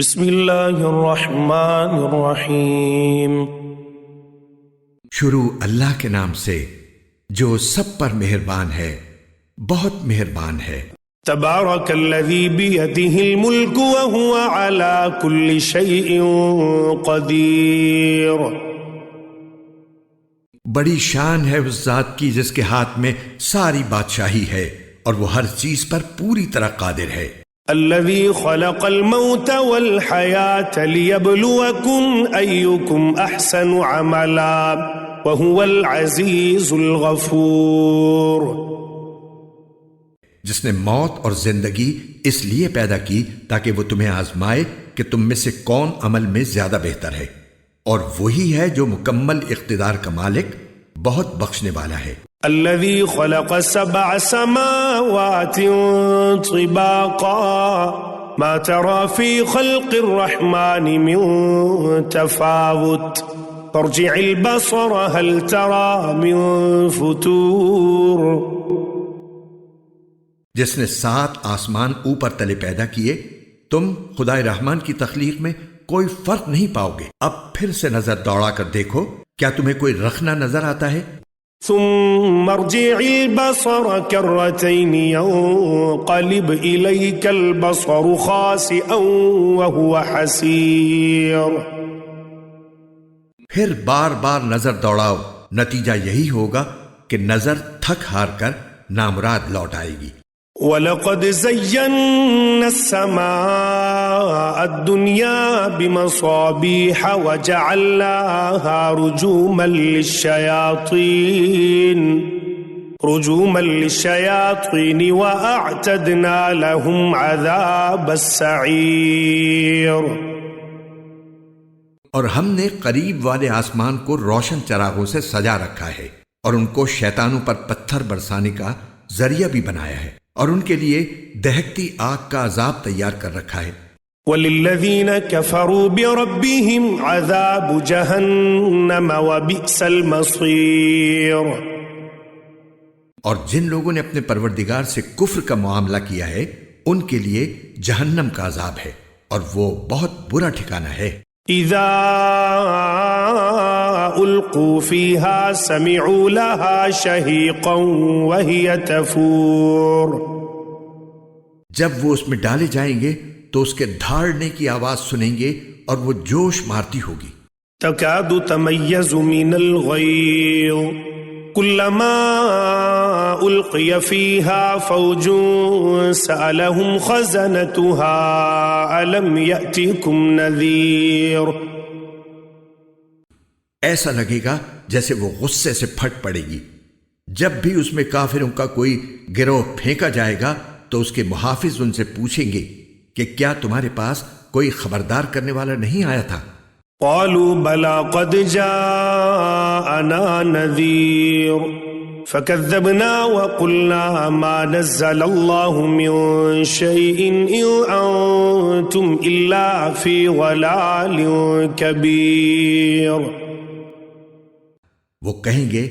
بسم اللہ الرحمن الرحیم۔ شروع اللہ کے نام سے جو سب پر مہربان ہے، بہت مہربان ہے۔ تبارک الذی بیدہ الملک وہو علی کل شیء قدیر۔ بڑی شان ہے اس ذات کی جس کے ہاتھ میں ساری بادشاہی ہے اور وہ ہر چیز پر پوری طرح قادر ہے۔ الذی خلق الموت والحیاة لیبلوکم ایکم احسن عملا وہو العزیز الغفور۔ جس نے موت اور زندگی اس لیے پیدا کی تاکہ وہ تمہیں آزمائے کہ تم میں سے کون عمل میں زیادہ بہتر ہے، اور وہی ہے جو مکمل اقتدار کا مالک، بہت بخشنے والا ہے۔ الذي خلق 7 سماوات طباقا ما ترى في خلق الرحمن من تفاوت فارجع البصر هل ترى من فطور۔ جس نے 7 آسمان اوپر تلے پیدا کیے، تم خدائے رحمان کی تخلیق میں کوئی فرق نہیں پاؤ گے۔ اب پھر سے نظر دوڑا کر دیکھو، کیا تمہیں کوئی رخنہ نظر آتا ہے؟ ثم ارجع البصر كرتين ينقلب إليك البصر خاسئا وهو حسير۔ پھر بار بار نظر دوڑاؤ، نتیجہ یہی ہوگا کہ نظر تھک ہار کر نامراد لوٹ آئے گی۔ وَلَقَدْ زَيَّنَّا السَّمَاءَ الدُّنْيَا بِمَصَابِيحَ وَجَعَلْنَاهَا رُجُومًا لِلشَّيَاطِينِ وَأَعْتَدْنَا لَهُمْ عَذَابَ السَّعِيرِ۔ اور ہم نے قریب والے آسمان کو روشن چراغوں سے سجا رکھا ہے، اور ان کو شیطانوں پر پتھر برسانے کا ذریعہ بھی بنایا ہے، اور ان کے لیے دہکتی آگ کا عذاب تیار کر رکھا ہے۔ وَلِلَّذِينَ كَفَرُوا بِرَبِّهِمْ عَذَابُ جَهَنَّمَ وَبِئْسَ الْمَصِيرُ۔ اور جن لوگوں نے اپنے پروردگار سے کفر کا معاملہ کیا ہے، ان کے لیے جہنم کا عذاب ہے، اور وہ بہت برا ٹھکانہ ہے۔ اذا القوا فيها سمعوا لها شهيقا وهي تفور۔ جب وہ اس میں ڈالے جائیں گے تو اس کے دھاڑنے کی آواز سنیں گے اور وہ جوش مارتی ہوگی۔ تكاد تميز من الغيظ كلما ألقي فيها فوج سألهم خزنتها ألم يأتكم نذير۔ ایسا لگے گا جیسے وہ غصے سے پھٹ پڑے گی۔ جب بھی اس میں کافروں کا کوئی گروہ پھینکا جائے گا تو اس کے محافظ ان سے پوچھیں گے کہ کیا تمہارے پاس کوئی خبردار کرنے والا نہیں آیا تھا؟ قالوا بلى قد جاءنا نذير فكذبنا وقلنا ما نزل الله من شيء إن أنتم إلا في ضلال كبير۔ وہ کہیں گے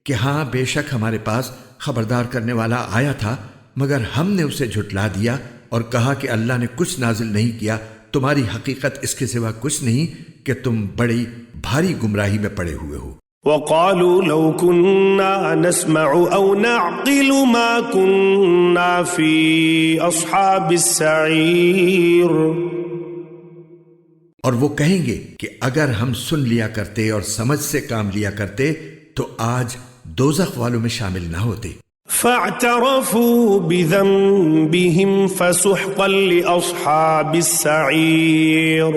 کہ ہاں بے شک ہمارے پاس خبردار کرنے والا آیا تھا، مگر ہم نے اسے جھٹلا دیا اور کہا کہ اللہ نے کچھ نازل نہیں کیا، تمہاری حقیقت اس کے سوا کچھ نہیں کہ تم بڑی بھاری گمراہی میں پڑے ہوئے ہو۔ وقالوا لو كنا نسمع او نعقل ما كنا في اصحاب السعير۔ اور وہ کہیں گے کہ اگر ہم سن لیا کرتے اور سمجھ سے کام لیا کرتے تو آج دوزخ والوں میں شامل نہ ہوتے۔ فاعترفوا بذنبهم فسحقا لاصحاب السعير۔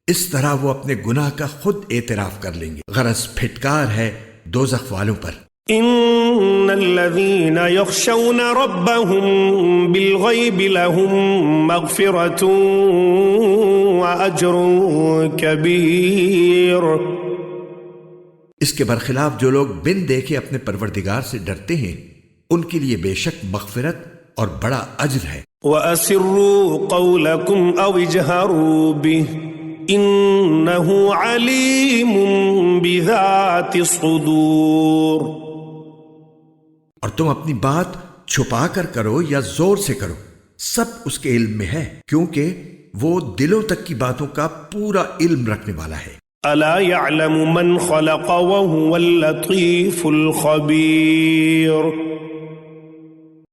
اس طرح وہ اپنے گناہ کا خود اعتراف کر لیں گے، غرض پھٹکار ہے دوزخ والوں پر۔ ان الذين يخشون ربهم بالغيب لهم مغفرة واجر كبير۔ اس کے برخلاف جو لوگ بن دیکھے اپنے پروردگار سے ڈرتے ہیں، ان کے لیے بے شک مغفرت اور بڑا اجر ہے۔ وَأَسِرُّوا قَوْلَكُمْ أَوْ اجْهَرُوا بِهِ إِنَّهُ عَلِيمٌ بِذَاتِ الصُّدُورِ۔ اور تم اپنی بات چھپا کر کرو یا زور سے کرو، سب اس کے علم میں ہے، کیونکہ وہ دلوں تک کی باتوں کا پورا علم رکھنے والا ہے۔ الا يعلم من خلق وهو اللطيف الخبير۔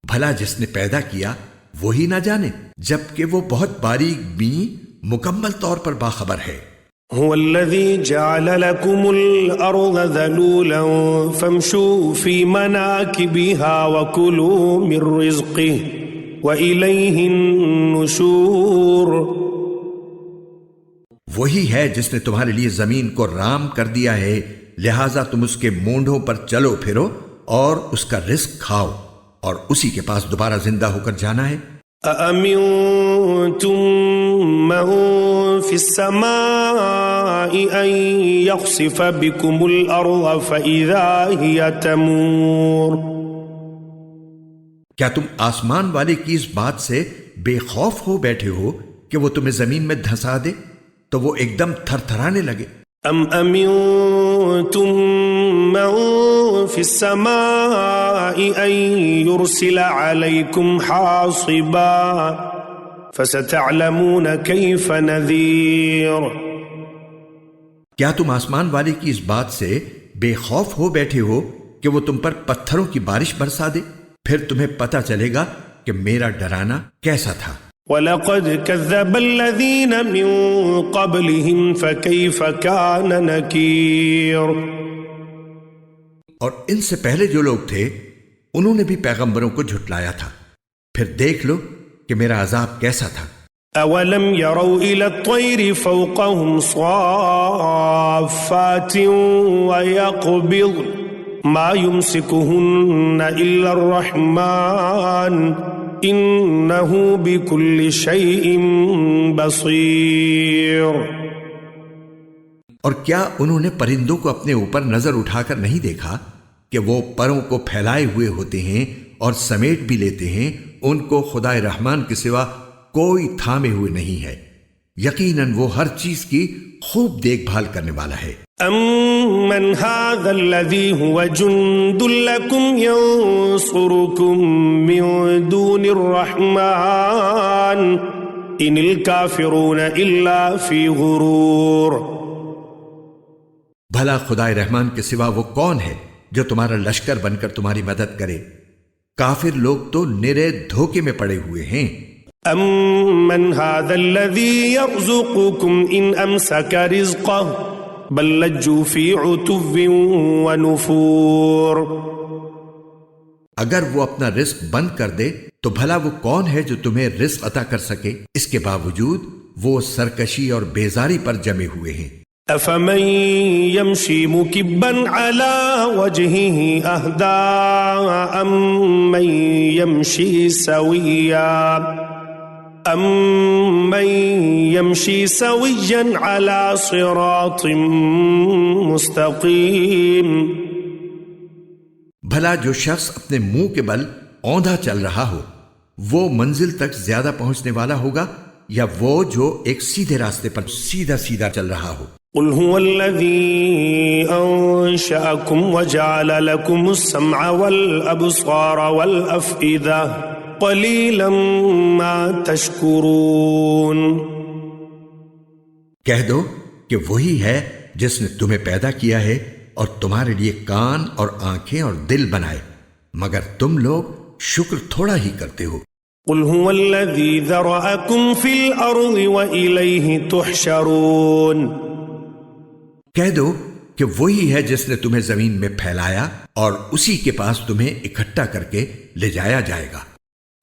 بھلا جس نے پیدا کیا وہی نہ جانے، جبکہ وہ بہت باریک بین مکمل طور پر باخبر ہے۔ هو الذي جعل لكم الأرض ذلولا فامشوا في مناكبها وكلوا من رزقه وإليه النشور۔ وہی ہے جس نے تمہارے لیے زمین کو رام کر دیا ہے، لہٰذا تم اس کے مونڈوں پر چلو پھرو اور اس کا رزق کھاؤ، اور اسی کے پاس دوبارہ زندہ ہو کر جانا ہے۔ أأمنتم من في السماء أن يخسف بكم الأرض فإذا هي تمور۔ کیا تم آسمان والے کی اس بات سے بے خوف ہو بیٹھے ہو کہ وہ تمہیں زمین میں دھسا دے تو وہ ایک دم تھر تھرانے لگے؟ ام امنتم من في السماء ان يرسل عليكم حاصبا فستعلمون كيف نذير۔ کیا تم آسمان والے کی اس بات سے بے خوف ہو بیٹھے ہو کہ وہ تم پر پتھروں کی بارش برسا دے؟ پھر تمہیں پتہ چلے گا کہ میرا ڈرانا کیسا تھا۔ وَلَقَدْ كَذَّبَ الَّذِينَ مِن قَبْلِهِمْ فَكَيْفَ كَانَ نَكِيرٌ۔ اور ان سے پہلے جو لوگ تھے انہوں نے بھی پیغمبروں کو جھٹلایا تھا، پھر دیکھ لو کہ میرا عذاب کیسا تھا۔ أَوَلَمْ يَرَوْا إِلَى الطَّيْرِ فَوْقَهُمْ صَافَّاتٍ وَيَقْبِضْنَ مَا يُمْسِكُهُنَّ إِلَّا الرَّحْمَنُ إِنَّهُ بِكُلِّ شَيْءٍ بَصِيرٌ۔ اور کیا انہوں نے پرندوں کو اپنے اوپر نظر اٹھا کر نہیں دیکھا کہ وہ پروں کو پھیلائے ہوئے ہوتے ہیں اور سمیٹ بھی لیتے ہیں، ان کو خدائے رحمان کے سوا کوئی تھامے ہوئے نہیں ہے، یقیناً وہ ہر چیز کی خوب دیکھ بھال کرنے والا ہے۔ أَمَّنْ هَذَا الَّذِي هُوَ جُنْدٌ لَكُمْ يَنْصُرُكُمْ مِنْ دُونِ الرَّحْمَنِ إِنِ الْكَافِرُونَ إِلَّا فِي غُرُورٍ۔ بھلا خدائے رحمان کے سوا وہ کون ہے جو تمہارا لشکر بن کر تمہاری مدد کرے؟ کافر لوگ تو نرے دھوکے میں پڑے ہوئے ہیں۔ أَمَّنْ هَذَا الَّذِي يَرْزُقُكُمْ إِنْ أَمْسَكَ رِزْقَهُ بَلْ لَجُّوا فِي عُتُوٍّ وَنُفُورٍ۔ اگر وہ اپنا رزق بند کر دے تو بھلا وہ کون ہے جو تمہیں رزق عطا کر سکے؟ اس کے باوجود وہ سرکشی اور بیزاری پر جمے ہوئے ہیں۔ أَفَمَن يَمْشِي مُكِبًّا عَلَى وَجْهِهِ أَهْدَىٰ أَمَّن يَمْشِي سَوِيًّا عَلَى صِرَاطٍ مُسْتَقِيمٍ۔ بھلا جو شخص اپنے منہ کے بل اوندھا چل رہا ہو وہ منزل تک زیادہ پہنچنے والا ہوگا یا وہ جو ایک سیدھے راستے پر سیدھا سیدھا چل رہا ہو؟ قل هو الذي أنشأكم وجعل لكم السمع والأبصار والأفئدة قليلا ما تشكرون۔ کہہ دو کہ وہی ہے جس نے تمہیں پیدا کیا ہے اور تمہارے لیے کان اور آنکھیں اور دل بنائے، مگر تم لوگ شکر تھوڑا ہی کرتے ہو۔ قل هو الذي ذرأكم في الأرض وإليه تحشرون۔ کہہ دو کہ وہی ہے جس نے تمہیں زمین میں پھیلایا اور اسی کے پاس تمہیں اکٹھا کر کے لے جایا جائے گا۔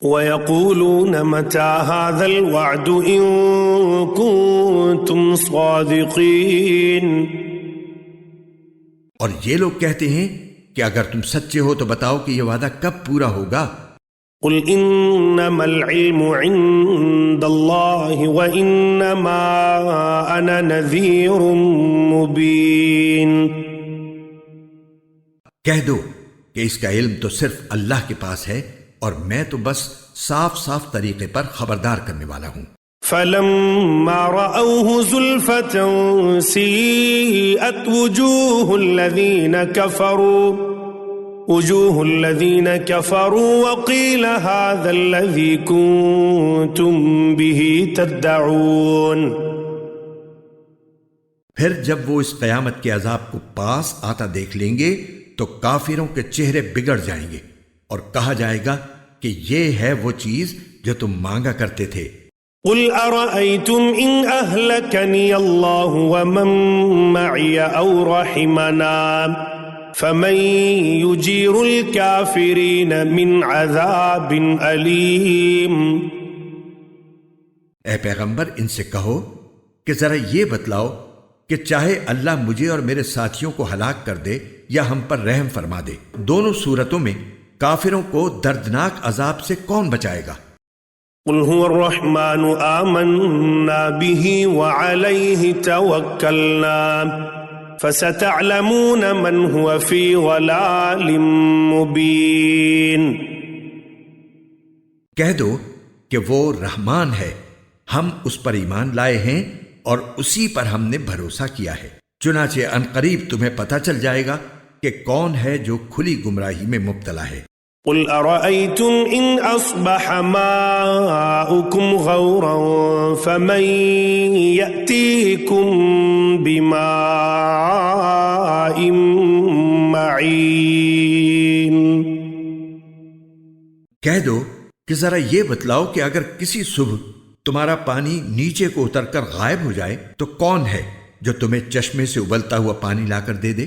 وَيَقُولُونَ مَتَى هَذَا الْوَعْدُ إِن كُنتُمْ صَادِقِينَ۔ اور یہ لوگ کہتے ہیں کہ اگر تم سچے ہو تو بتاؤ کہ یہ وعدہ کب پورا ہوگا۔ قل انما العلم عند الله وانما انا نذير مبين۔ کہہ دو کہ اس کا علم تو صرف اللہ کے پاس ہے اور میں تو بس صاف صاف طریقے پر خبردار کرنے والا ہوں۔ فلما رأوه زلفة سيئت وجوه الذين كفروا وجوه الذين كفروا وقيل هذا الذي كنتم به تدعون. پھر جب وہ اس قیامت کے عذاب کو پاس آتا دیکھ لیں گے تو کافروں کے چہرے بگڑ جائیں گے اور کہا جائے گا کہ یہ ہے وہ چیز جو تم مانگا کرتے تھے. قل أرأيتم إن أهلكني الله ومن معي أو رحمنا فمن يجير الكافرين من عذاب أليم. اے پیغمبر ان سے کہو کہ ذرا یہ بتلاؤ کہ چاہے اللہ مجھے اور میرے ساتھیوں کو ہلاک کر دے یا ہم پر رحم فرما دے، دونوں صورتوں میں کافروں کو دردناک عذاب سے کون بچائے گا؟ قل هو الرحمن آمنا به وعليه توكلنا فستعلمون من هو في ضلال مبين. کہہ دو کہ وہ رحمان ہے، ہم اس پر ایمان لائے ہیں اور اسی پر ہم نے بھروسہ کیا ہے، چنانچہ عنقریب تمہیں پتہ چل جائے گا کہ کون ہے جو کھلی گمراہی میں مبتلا ہے. قل أرأيتم إن أصبح ماؤكم غورا فمن يأتيكم بماء معين. کہہ دو کہ ذرا یہ بتلاؤ کہ اگر کسی صبح تمہارا پانی نیچے کو اتر کر غائب ہو جائے تو کون ہے جو تمہیں چشمے سے ابلتا ہوا پانی لا کر دے دے؟